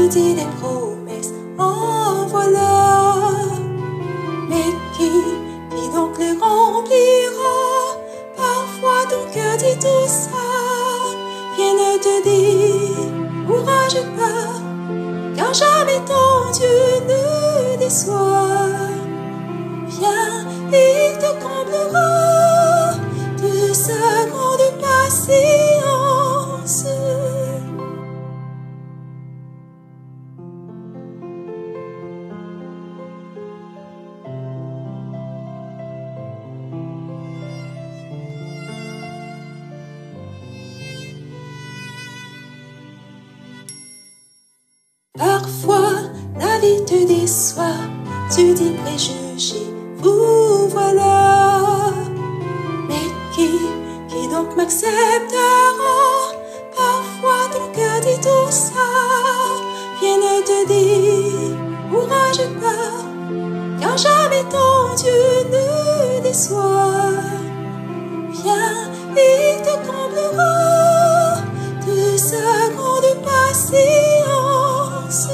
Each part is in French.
te dit des promesses en voilà. Mais qui donc les remplira? Parfois ton cœur dit tout ça. Viens ne te décourage pas, car jamais ton Dieu ne déçoit. Viens, il te comblera de sa grande patience. Parfois, la vie te déçoit, tu dis préjugé, vous voilà. Mais qui donc m'acceptera? Parfois ton cœur dit tout ça. Viens ne te décourage pas, car jamais ton Dieu ne déçoit. Viens, il te comblera de sa grande patience.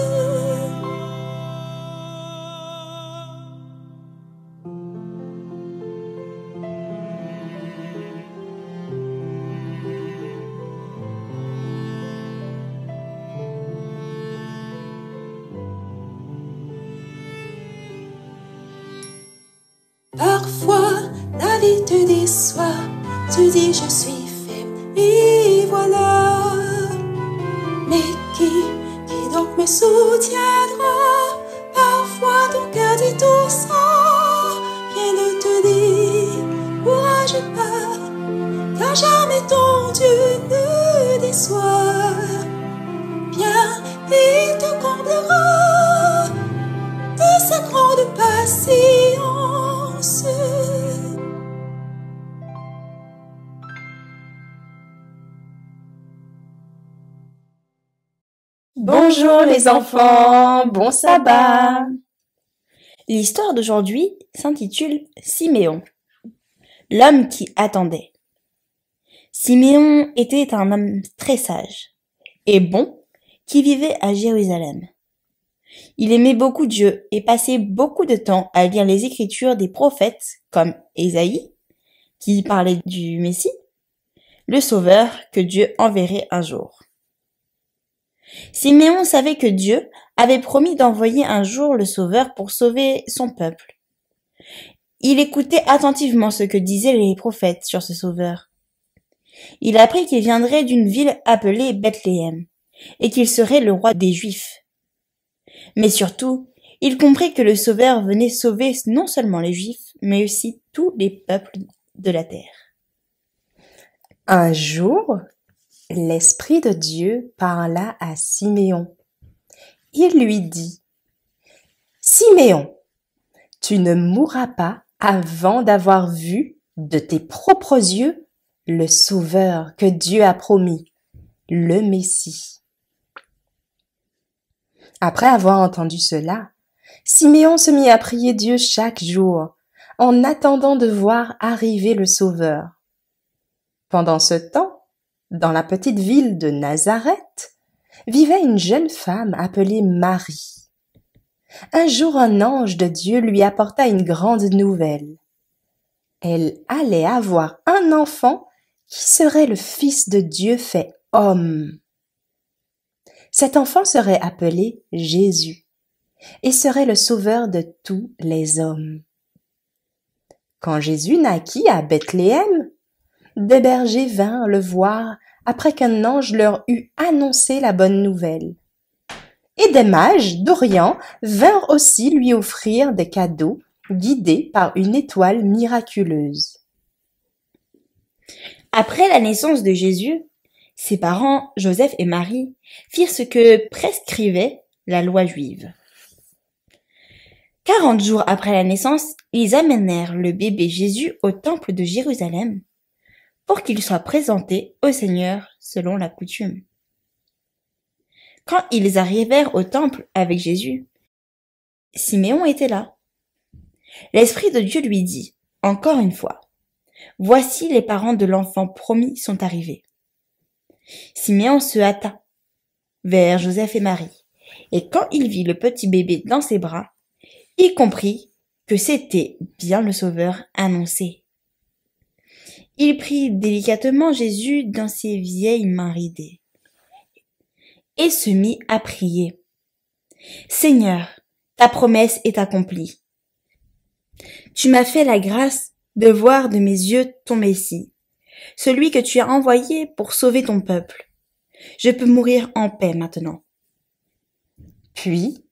Parfois, la vie te déçoit, tu dis je suis faible, et voilà. Mais qui donc me soutiendra? Parfois ton cœur dit tout ça. Viens ne te décourage pas, car jamais ton Dieu ne déçoit. Viens, il te comblera de sa grande patience. Bonjour les enfants, bon sabbat. L'histoire d'aujourd'hui s'intitule Siméon, l'homme qui attendait. Siméon était un homme très sage et bon qui vivait à Jérusalem. Il aimait beaucoup Dieu et passait beaucoup de temps à lire les écritures des prophètes comme Ésaïe, qui parlait du Messie, le Sauveur que Dieu enverrait un jour. Siméon savait que Dieu avait promis d'envoyer un jour le Sauveur pour sauver son peuple. Il écoutait attentivement ce que disaient les prophètes sur ce Sauveur. Il apprit qu'il viendrait d'une ville appelée Bethléem et qu'il serait le roi des Juifs. Mais surtout, il comprit que le Sauveur venait sauver non seulement les Juifs, mais aussi tous les peuples de la terre. Un jour, l'Esprit de Dieu parla à Siméon. Il lui dit : « Siméon, tu ne mourras pas avant d'avoir vu de tes propres yeux le Sauveur que Dieu a promis, le Messie. » Après avoir entendu cela, Siméon se mit à prier Dieu chaque jour, en attendant de voir arriver le Sauveur. Pendant ce temps, dans la petite ville de Nazareth, vivait une jeune femme appelée Marie. Un jour, un ange de Dieu lui apporta une grande nouvelle. Elle allait avoir un enfant qui serait le Fils de Dieu fait homme. Cet enfant serait appelé Jésus et serait le sauveur de tous les hommes. Quand Jésus naquit à Bethléem, des bergers vinrent le voir après qu'un ange leur eut annoncé la bonne nouvelle. Et des mages d'Orient vinrent aussi lui offrir des cadeaux guidés par une étoile miraculeuse. Après la naissance de Jésus, ses parents, Joseph et Marie, firent ce que prescrivait la loi juive. 40 jours après la naissance, ils amenèrent le bébé Jésus au temple de Jérusalem pour qu'il soit présenté au Seigneur selon la coutume. Quand ils arrivèrent au temple avec Jésus, Siméon était là. L'Esprit de Dieu lui dit, encore une fois, « Voici les parents de l'enfant promis sont arrivés. » Siméon se hâta vers Joseph et Marie Et quand il vit le petit bébé dans ses bras, il comprit que c'était bien le Sauveur annoncé. Il prit délicatement Jésus dans ses vieilles mains ridées et se mit à prier. « Seigneur, ta promesse est accomplie. Tu m'as fait la grâce de voir de mes yeux ton Messie, celui que tu as envoyé pour sauver ton peuple. Je peux mourir en paix maintenant. » Puis,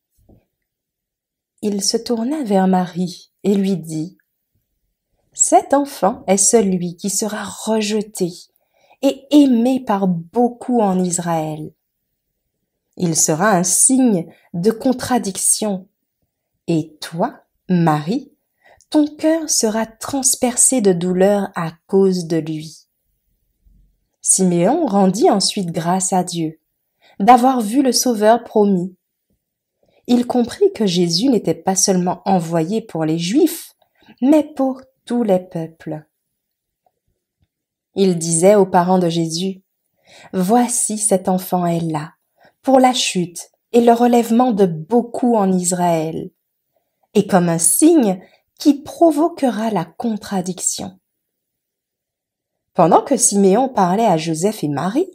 il se tourna vers Marie et lui dit, « Cet enfant est celui qui sera rejeté et aimé par beaucoup en Israël. Il sera un signe de contradiction. Et toi, Marie, ton cœur sera transpercé de douleur à cause de lui. » Siméon rendit ensuite grâce à Dieu d'avoir vu le Sauveur promis. Il comprit que Jésus n'était pas seulement envoyé pour les Juifs, mais pour tous les peuples. Il disait aux parents de Jésus, « Voici cet enfant est là, pour la chute et le relèvement de beaucoup en Israël, et comme un signe qui provoquera la contradiction. » Pendant que Siméon parlait à Joseph et Marie,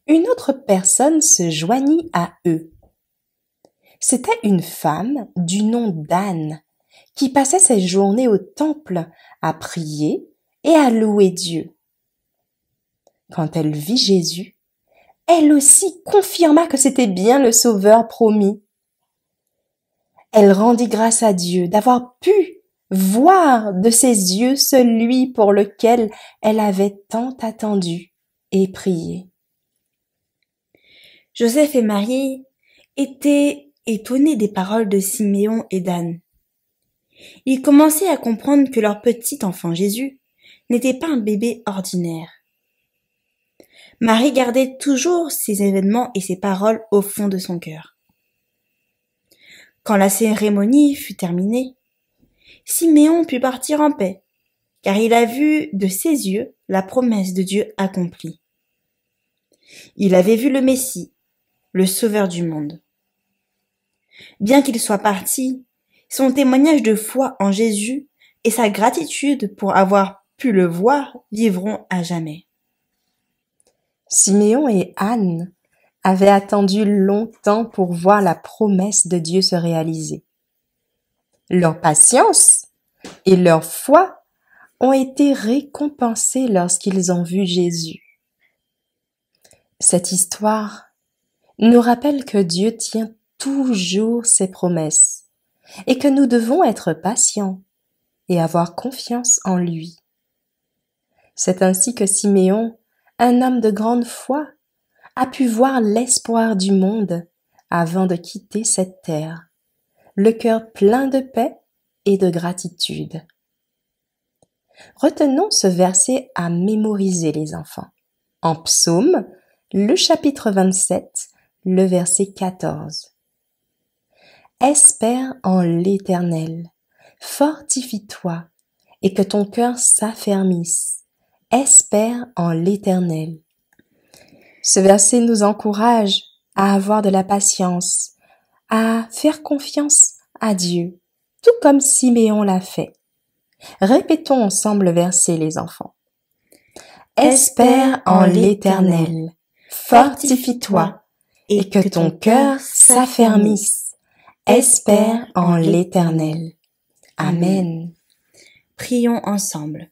une autre personne se joignit à eux. C'était une femme du nom d'Anne qui passait ses journées au temple à prier et à louer Dieu. Quand elle vit Jésus, elle aussi confirma que c'était bien le Sauveur promis. Elle rendit grâce à Dieu d'avoir pu voir de ses yeux celui pour lequel elle avait tant attendu et prié. Joseph et Marie étaient étonnés des paroles de Siméon et d'Anne. Ils commençaient à comprendre que leur petit enfant Jésus n'était pas un bébé ordinaire. Marie gardait toujours ces événements et ces paroles au fond de son cœur. Quand la cérémonie fut terminée, Siméon put partir en paix, car il a vu de ses yeux la promesse de Dieu accomplie. Il avait vu le Messie, le Sauveur du monde. Bien qu'il soit parti, son témoignage de foi en Jésus et sa gratitude pour avoir pu le voir vivront à jamais. Siméon et Anne avaient attendu longtemps pour voir la promesse de Dieu se réaliser. Leur patience et leur foi ont été récompensées lorsqu'ils ont vu Jésus. Cette histoire nous rappelle que Dieu tient toujours ses promesses et que nous devons être patients et avoir confiance en lui. C'est ainsi que Siméon, un homme de grande foi, a pu voir l'espoir du monde avant de quitter cette terre, le cœur plein de paix et de gratitude. Retenons ce verset à mémoriser, les enfants. En Psaume, le chapitre 27, le verset 14. Espère en l'Éternel, fortifie-toi et que ton cœur s'affermisse. Espère en l'Éternel. Ce verset nous encourage à avoir de la patience, à faire confiance à Dieu, tout comme Siméon l'a fait. Répétons ensemble le verset, les enfants. Espère en l'Éternel, fortifie-toi et que ton cœur s'affermisse. Espère en l'Éternel. Amen. Prions ensemble.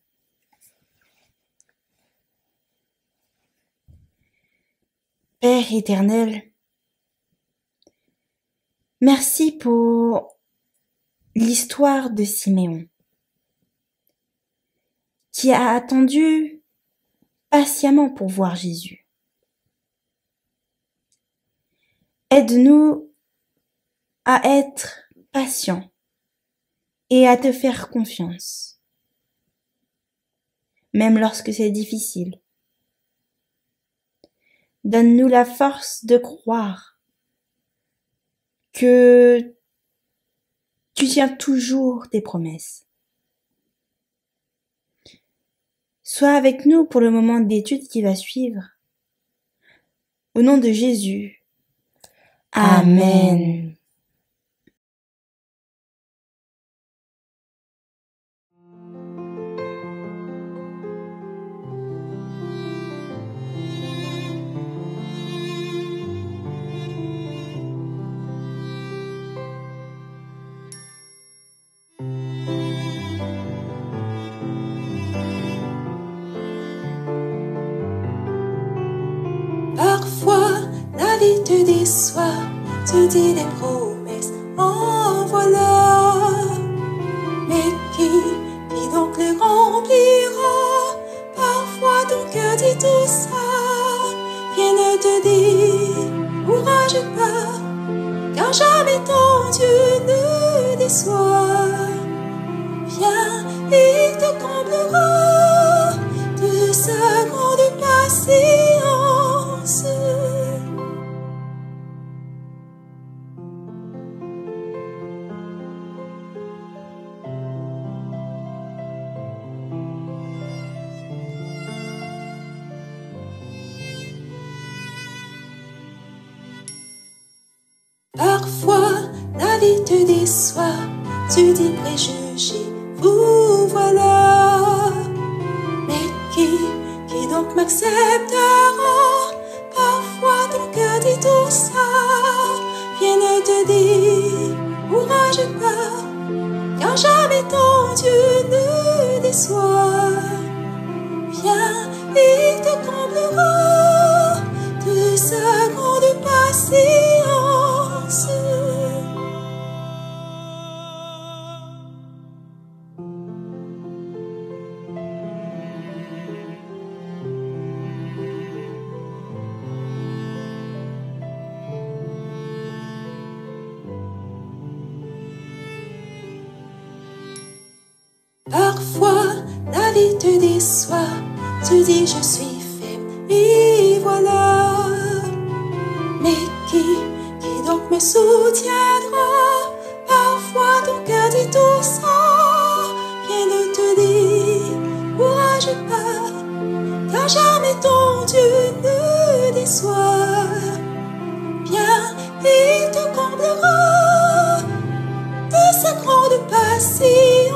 Père éternel, merci pour l'histoire de Siméon, qui a attendu patiemment pour voir Jésus. Aide-nous à être patients et à te faire confiance, même lorsque c'est difficile. Donne-nous la force de croire que tu tiens toujours tes promesses. Sois avec nous pour le moment d'étude qui va suivre. Au nom de Jésus. Amen. Parfois, la vie te déçoit, tu dis des promesses, en voilà. Mais qui donc les remplira? Parfois ton cœur dit tout ça. Rien ne te dit, courage pas, car jamais ton Dieu ne déçoit. Viens, il te comblera de sa grande patience. Parfois, la vie te déçoit, tu dis préjugé, vous voilà. Mais qui donc m'acceptera? Parfois ton cœur dit tout ça. Rien ne te dit, courage pas, car jamais ton Dieu ne déçoit. Viens, il te comblera de sa grande patience. Parfois, la vie te déçoit, tu dis je suis faible, et voilà. Mais qui donc me soutiendra? Parfois ton cœur dit tout ça. Rien ne te dit, courage pas, car jamais ton Dieu ne déçoit. Viens, il te comblera de sa grande patience.